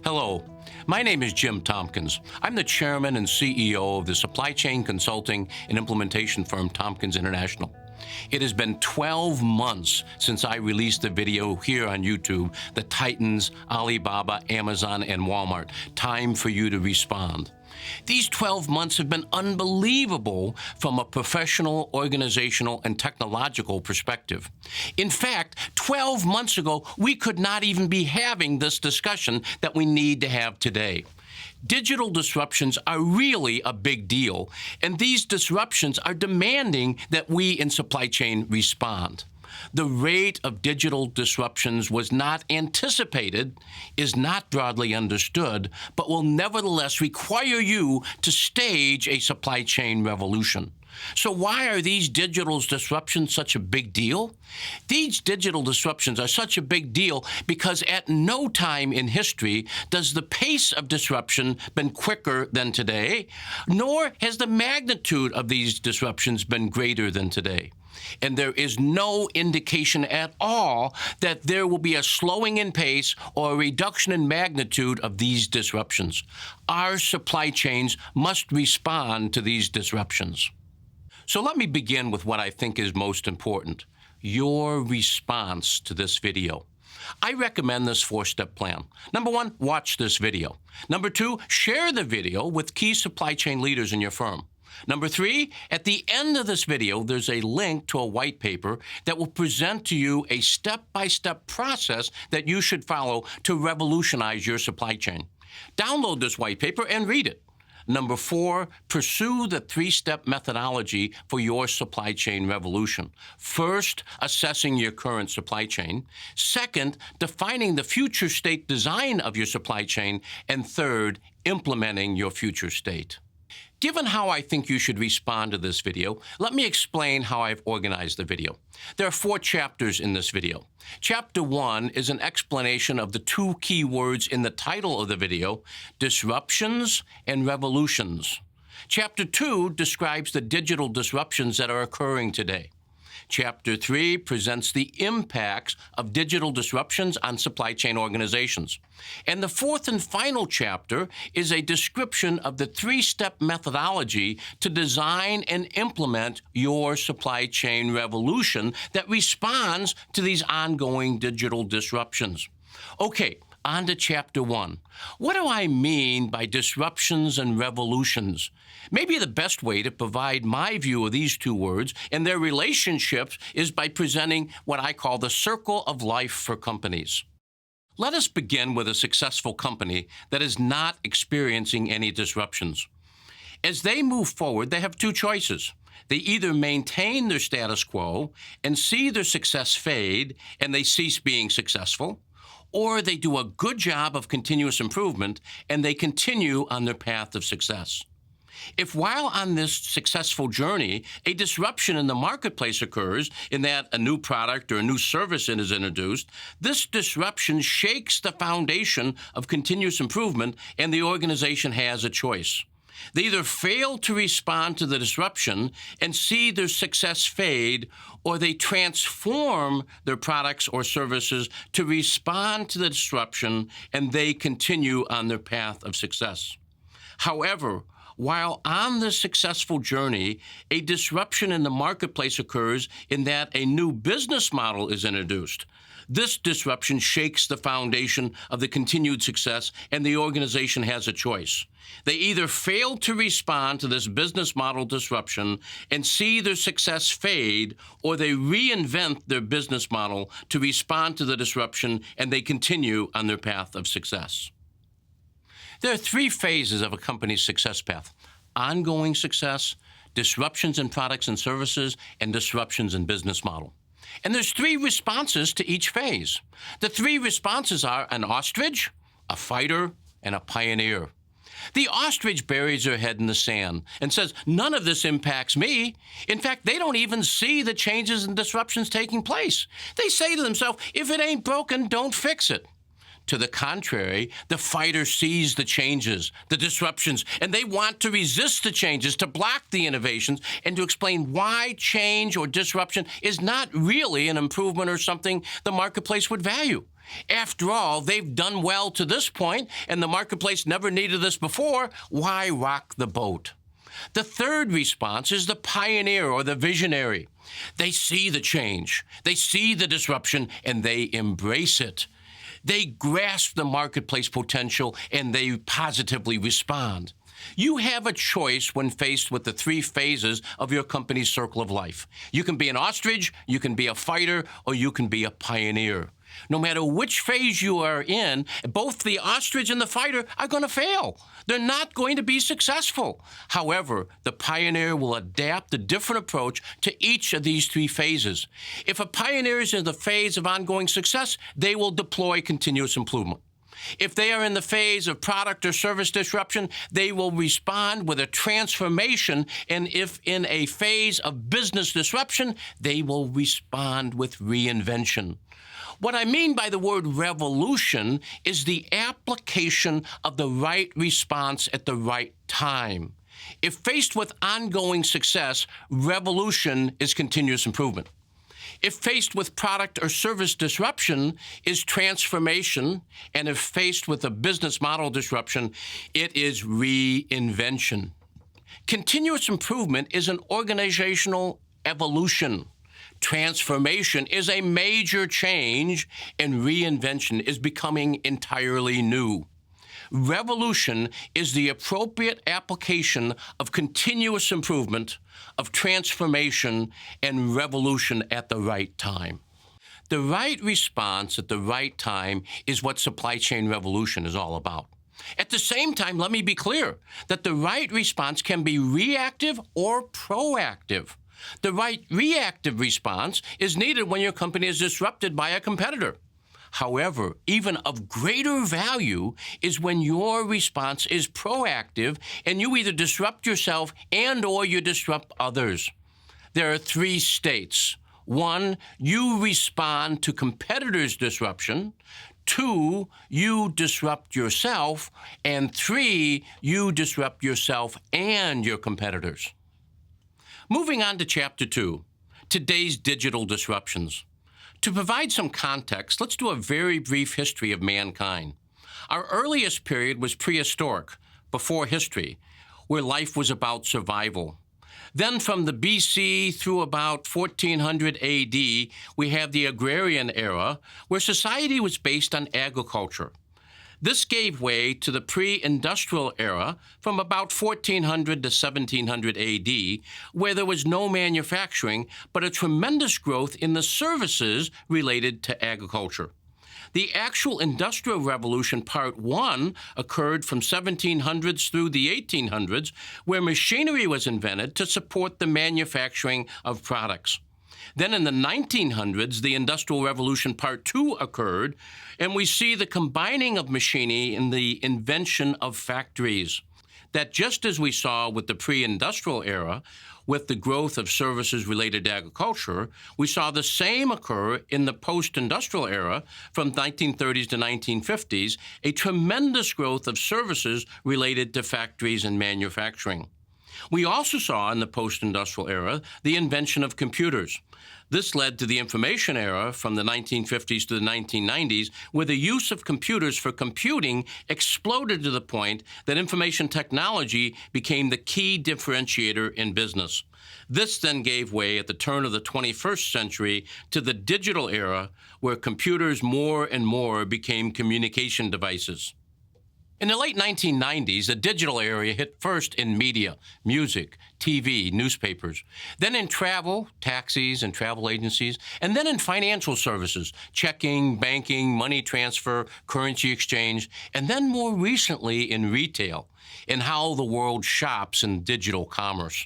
Hello, my name is Jim Tompkins. I'm the chairman and CEO of the supply chain consulting and implementation firm Tompkins International. It has been 12 months since I released the video here on YouTube, The Titans, Alibaba, Amazon, and Walmart. Time for you to respond. These 12 months have been unbelievable from a professional, organizational, and technological perspective. In fact, 12 months ago, we could not even be having this discussion that we need to have today. Digital disruptions are really a big deal, and these disruptions are demanding that we in supply chain respond. The rate of digital disruptions was not anticipated, is not broadly understood, but will nevertheless require you to stage a supply chain revolution. So why are these digital disruptions such a big deal? These digital disruptions are such a big deal because at no time in history does the pace of disruption been quicker than today, nor has the magnitude of these disruptions been greater than today. And there is no indication at all that there will be a slowing in pace or a reduction in magnitude of these disruptions. Our supply chains must respond to these disruptions. So let me begin with what I think is most important, your response to this video. I recommend this 4-step plan. Number 1, watch this video. Number 2, share the video with key supply chain leaders in your firm. Number 3, at the end of this video, there's a link to a white paper that will present to you a step-by-step process that you should follow to revolutionize your supply chain. Download this white paper and read it. Number 4, pursue the 3-step methodology for your supply chain revolution. First, assessing your current supply chain. Second, defining the future state design of your supply chain. And third, implementing your future state. Given how I think you should respond to this video, let me explain how I've organized the video. There are 4 chapters in this video. Chapter 1 is an explanation of the 2 key words in the title of the video, disruptions and revolutions. Chapter 2 describes the digital disruptions that are occurring today. Chapter 3 presents the impacts of digital disruptions on supply chain organizations. And the 4th and final chapter is a description of the 3-step methodology to design and implement your supply chain revolution that responds to these ongoing digital disruptions. Okay, on to Chapter 1. What do I mean by disruptions and revolutions? Maybe the best way to provide my view of these 2 words and their relationships is by presenting what I call the circle of life for companies. Let us begin with a successful company that is not experiencing any disruptions. As they move forward, they have 2 choices. They either maintain their status quo and see their success fade and they cease being successful, or they do a good job of continuous improvement and they continue on their path of success. If while on this successful journey, a disruption in the marketplace occurs in that a new product or a new service is introduced, this disruption shakes the foundation of continuous improvement and the organization has a choice. They either fail to respond to the disruption and see their success fade, or they transform their products or services to respond to the disruption and they continue on their path of success. However, while on this successful journey, a disruption in the marketplace occurs in that a new business model is introduced. This disruption shakes the foundation of the continued success, and the organization has a choice. They either fail to respond to this business model disruption and see their success fade, or they reinvent their business model to respond to the disruption, and they continue on their path of success. There are 3 phases of a company's success path: ongoing success, disruptions in products and services, and disruptions in business model. And there's 3 responses to each phase. The 3 responses are an ostrich, a fighter, and a pioneer. The ostrich buries her head in the sand and says, none of this impacts me. In fact, they don't even see the changes and disruptions taking place. They say to themselves, if it ain't broken, don't fix it. To the contrary, the fighter sees the changes, the disruptions, and they want to resist the changes, to block the innovations, and to explain why change or disruption is not really an improvement or something the marketplace would value. After all, they've done well to this point, and the marketplace never needed this before. Why rock the boat? The third response is the pioneer or the visionary. They see the change, they see the disruption, and they embrace it. They grasp the marketplace potential, and they positively respond. You have a choice when faced with the three phases of your company's circle of life. You can be an ostrich, you can be a fighter, or you can be a pioneer. No matter which phase you are in, both the ostrich and the fighter are going to fail. They're not going to be successful. However, the pioneer will adapt a different approach to each of these three phases. If a pioneer is in the phase of ongoing success, they will deploy continuous improvement. If they are in the phase of product or service disruption, they will respond with a transformation. And if in a phase of business disruption, they will respond with reinvention. What I mean by the word revolution is the application of the right response at the right time. If faced with ongoing success, revolution is continuous improvement. If faced with product or service disruption, is transformation. And if faced with a business model disruption, it is reinvention. Continuous improvement is an organizational evolution. Transformation is a major change, and reinvention is becoming entirely new. Revolution is the appropriate application of continuous improvement, of transformation, and revolution at the right time. The right response at the right time is what supply chain revolution is all about. At the same time, let me be clear that the right response can be reactive or proactive. The right reactive response is needed when your company is disrupted by a competitor. However, even of greater value is when your response is proactive and you either disrupt yourself and/or you disrupt others. There are three states. 1, you respond to competitors' disruption. 2, you disrupt yourself. And 3, you disrupt yourself and your competitors. Moving on to Chapter 2, today's digital disruptions. To provide some context, let's do a very brief history of mankind. Our earliest period was prehistoric, before history, where life was about survival. Then from the BC through about 1400 AD, we have the agrarian era, where society was based on agriculture. This gave way to the pre-industrial era from about 1400 to 1700 AD, where there was no manufacturing, but a tremendous growth in the services related to agriculture. The actual Industrial Revolution Part 1 occurred from 1700s through the 1800s, where machinery was invented to support the manufacturing of products. Then in the 1900s, the Industrial Revolution Part 2 occurred, and we see the combining of machinery in the invention of factories. That just as we saw with the pre-industrial era, with the growth of services related to agriculture, we saw the same occur in the post-industrial era from 1930s to 1950s, a tremendous growth of services related to factories and manufacturing. We also saw in the post-industrial era the invention of computers. This led to the information era from the 1950s to the 1990s, where the use of computers for computing exploded to the point that information technology became the key differentiator in business. This then gave way at the turn of the 21st century to the digital era, where computers more and more became communication devices. In the late 1990s, the digital area hit first in media, music, TV, newspapers, then in travel, taxis and travel agencies, and then in financial services, checking, banking, money transfer, currency exchange, and then more recently in retail, in how the world shops in digital commerce.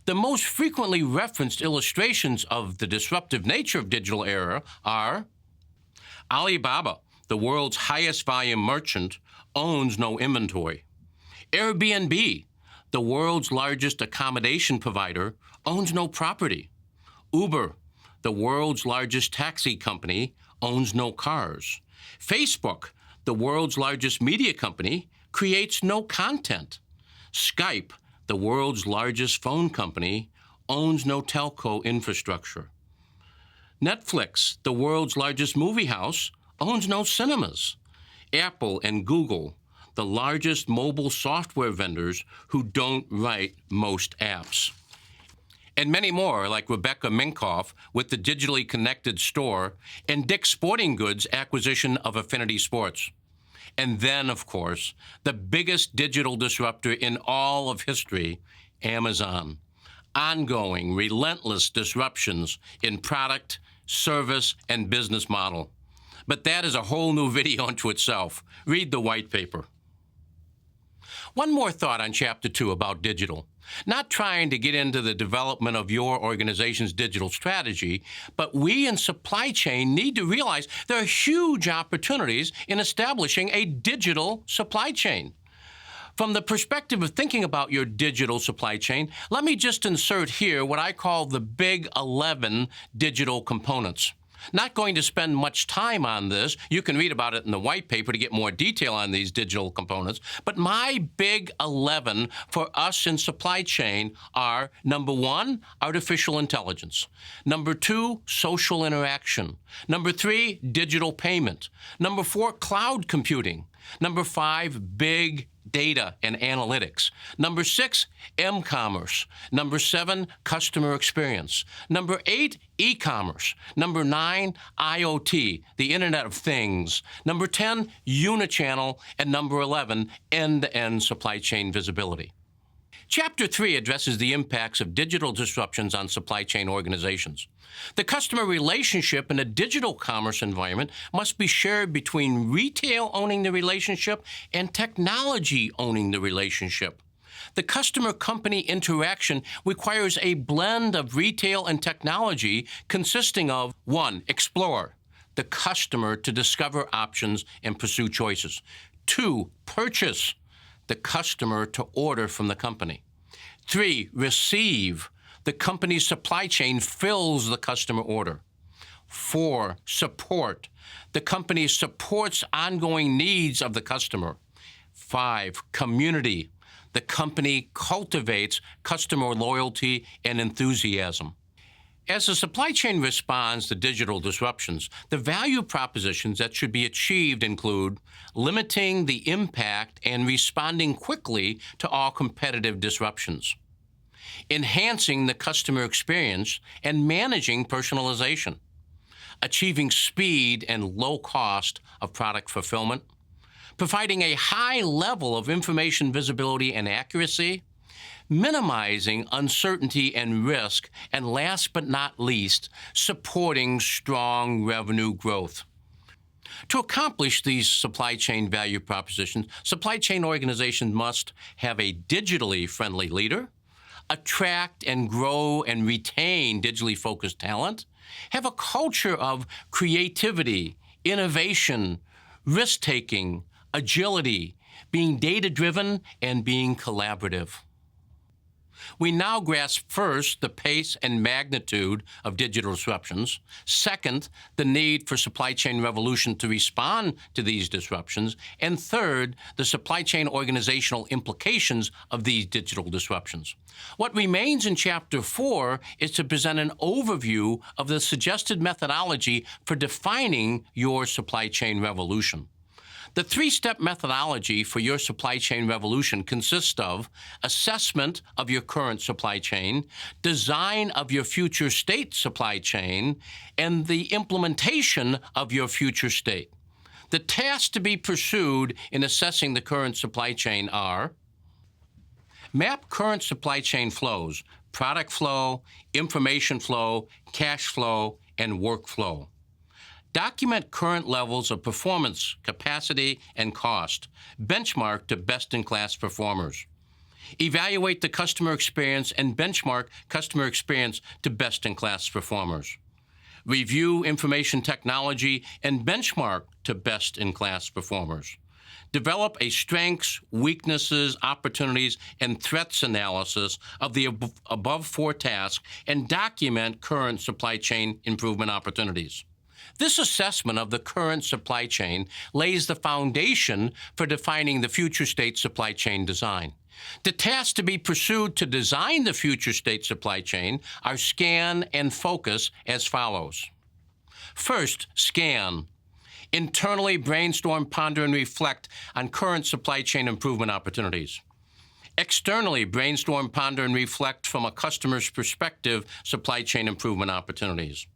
The most frequently referenced illustrations of the disruptive nature of digital era are Alibaba, the world's highest volume merchant, owns no inventory. Airbnb, the world's largest accommodation provider, owns no property. Uber, the world's largest taxi company, owns no cars. Facebook, the world's largest media company, creates no content. Skype, the world's largest phone company, owns no telco infrastructure. Netflix, the world's largest movie house, owns no cinemas. Apple and Google, the largest mobile software vendors who don't write most apps. And many more, like Rebecca Minkoff with the digitally connected store and Dick's Sporting Goods acquisition of Affinity Sports. And then, of course, the biggest digital disruptor in all of history, Amazon. Ongoing, relentless disruptions in product, service, and business model. But that is a whole new video unto itself. Read the white paper. One more thought on Chapter 2 about digital. Not trying to get into the development of your organization's digital strategy, but we in supply chain need to realize there are huge opportunities in establishing a digital supply chain. From the perspective of thinking about your digital supply chain, let me just insert here what I call the Big 11 digital components. Not going to spend much time on this. You can read about it in the white paper to get more detail on these digital components. But my Big 11 for us in supply chain are, number 1, artificial intelligence. Number 2, social interaction. Number 3, digital payment. Number 4, cloud computing. Number 5, big data and analytics. Number 6, mCommerce. Number 7, customer experience. Number 8, eCommerce. Number 9, IoT, the Internet of Things. Number 10, Uni-channel. And number 11, end-to-end supply chain visibility. Chapter 3 addresses the impacts of digital disruptions on supply chain organizations. The customer relationship in a digital commerce environment must be shared between retail owning the relationship and technology owning the relationship. The customer-company interaction requires a blend of retail and technology consisting of 1, explore, the customer to discover options and pursue choices. 2, purchase, the customer to order from the company. 3, receive, the company's supply chain fills the customer order. 4, support, the company supports ongoing needs of the customer. 5, community, the company cultivates customer loyalty and enthusiasm. As the supply chain responds to digital disruptions, the value propositions that should be achieved include limiting the impact and responding quickly to all competitive disruptions, enhancing the customer experience and managing personalization, achieving speed and low cost of product fulfillment, providing a high level of information visibility and accuracy, minimizing uncertainty and risk, and last but not least, supporting strong revenue growth. To accomplish these supply chain value propositions, supply chain organizations must have a digitally friendly leader, attract and grow and retain digitally focused talent, have a culture of creativity, innovation, risk-taking, agility, being data-driven, and being collaborative. We now grasp first the pace and magnitude of digital disruptions. Second, the need for supply chain revolution to respond to these disruptions. And third, the supply chain organizational implications of these digital disruptions. What remains in Chapter 4 is to present an overview of the suggested methodology for defining your supply chain revolution. The 3-step methodology for your supply chain revolution consists of assessment of your current supply chain, design of your future state supply chain, and the implementation of your future state. The tasks to be pursued in assessing the current supply chain are: map current supply chain flows, product flow, information flow, cash flow, and workflow. Document current levels of performance, capacity, and cost. Benchmark to best-in-class performers. Evaluate the customer experience and benchmark customer experience to best-in-class performers. Review information technology and benchmark to best-in-class performers. Develop a strengths, weaknesses, opportunities, and threats analysis of the above 4 tasks and document current supply chain improvement opportunities. This assessment of the current supply chain lays the foundation for defining the future state supply chain design. The tasks to be pursued to design the future state supply chain are scan and focus as follows. First, scan. Internally brainstorm, ponder, and reflect on current supply chain improvement opportunities. Externally brainstorm, ponder, and reflect from a customer's perspective supply chain improvement opportunities.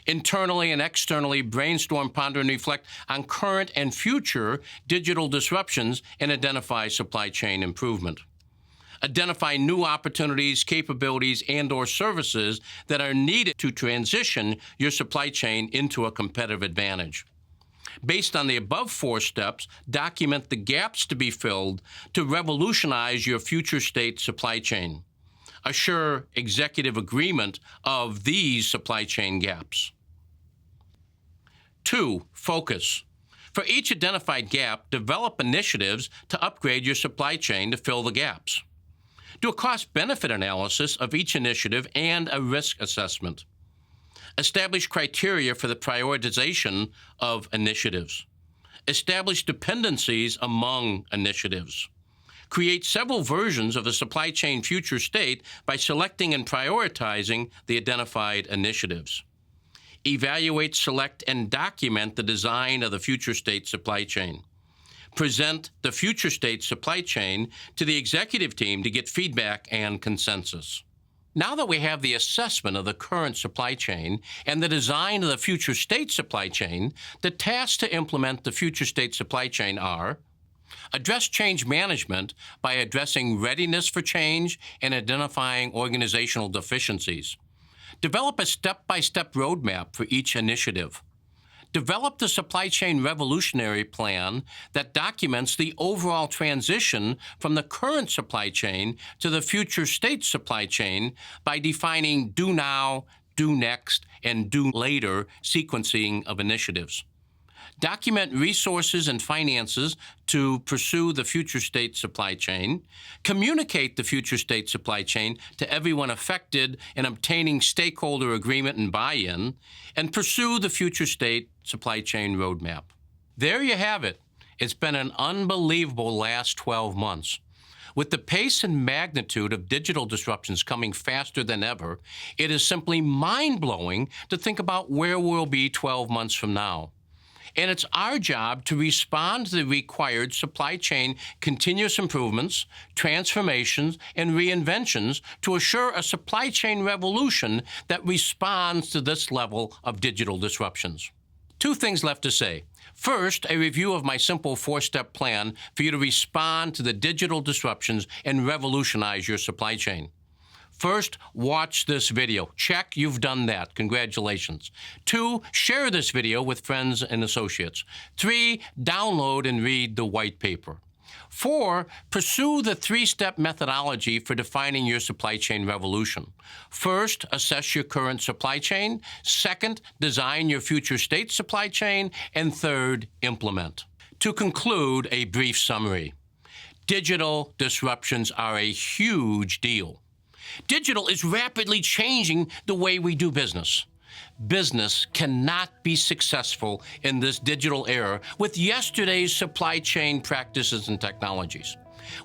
Internally and externally brainstorm, ponder, and reflect on current and future digital disruptions and identify supply chain improvement. Identify new opportunities, capabilities, and/or services that are needed to transition your supply chain into a competitive advantage. Based on the above 4 steps, document the gaps to be filled to revolutionize your future state supply chain. Assure executive agreement of these supply chain gaps. 2, focus. For each identified gap, develop initiatives to upgrade your supply chain to fill the gaps. Do a cost-benefit analysis of each initiative and a risk assessment. Establish criteria for the prioritization of initiatives. Establish dependencies among initiatives. Create several versions of the supply chain future state by selecting and prioritizing the identified initiatives. Evaluate, select, and document the design of the future state supply chain. Present the future state supply chain to the executive team to get feedback and consensus. Now that we have the assessment of the current supply chain and the design of the future state supply chain, the tasks to implement the future state supply chain are: address change management by addressing readiness for change and identifying organizational deficiencies. Develop a step-by-step roadmap for each initiative. Develop the supply chain revolutionary plan that documents the overall transition from the current supply chain to the future state supply chain by defining do now, do next, and do later sequencing of initiatives. Document resources and finances to pursue the future state supply chain. Communicate the future state supply chain to everyone affected in obtaining stakeholder agreement and buy-in, and pursue the future state supply chain roadmap. There you have it. It's been an unbelievable last 12 months. With the pace and magnitude of digital disruptions coming faster than ever, it is simply mind-blowing to think about where we'll be 12 months from now. And it's our job to respond to the required supply chain continuous improvements, transformations, and reinventions to assure a supply chain revolution that responds to this level of digital disruptions. 2 things left to say. First, a review of my simple 4-step plan for you to respond to the digital disruptions and revolutionize your supply chain. First, watch this video. Check, you've done that. Congratulations. 2, share this video with friends and associates. 3, download and read the white paper. 4, pursue the 3-step methodology for defining your supply chain revolution. First, assess your current supply chain. Second, design your future state supply chain. And third, implement. To conclude, a brief summary. Digital disruptions are a huge deal. Digital is rapidly changing the way we do business. Business cannot be successful in this digital era with yesterday's supply chain practices and technologies.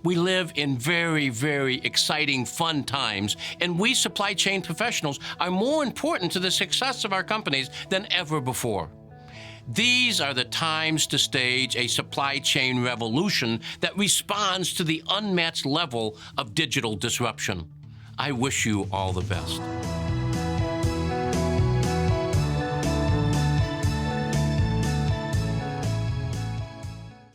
We live in very, very exciting, fun times, and we supply chain professionals are more important to the success of our companies than ever before. These are the times to stage a supply chain revolution that responds to the unmatched level of digital disruption. I wish you all the best.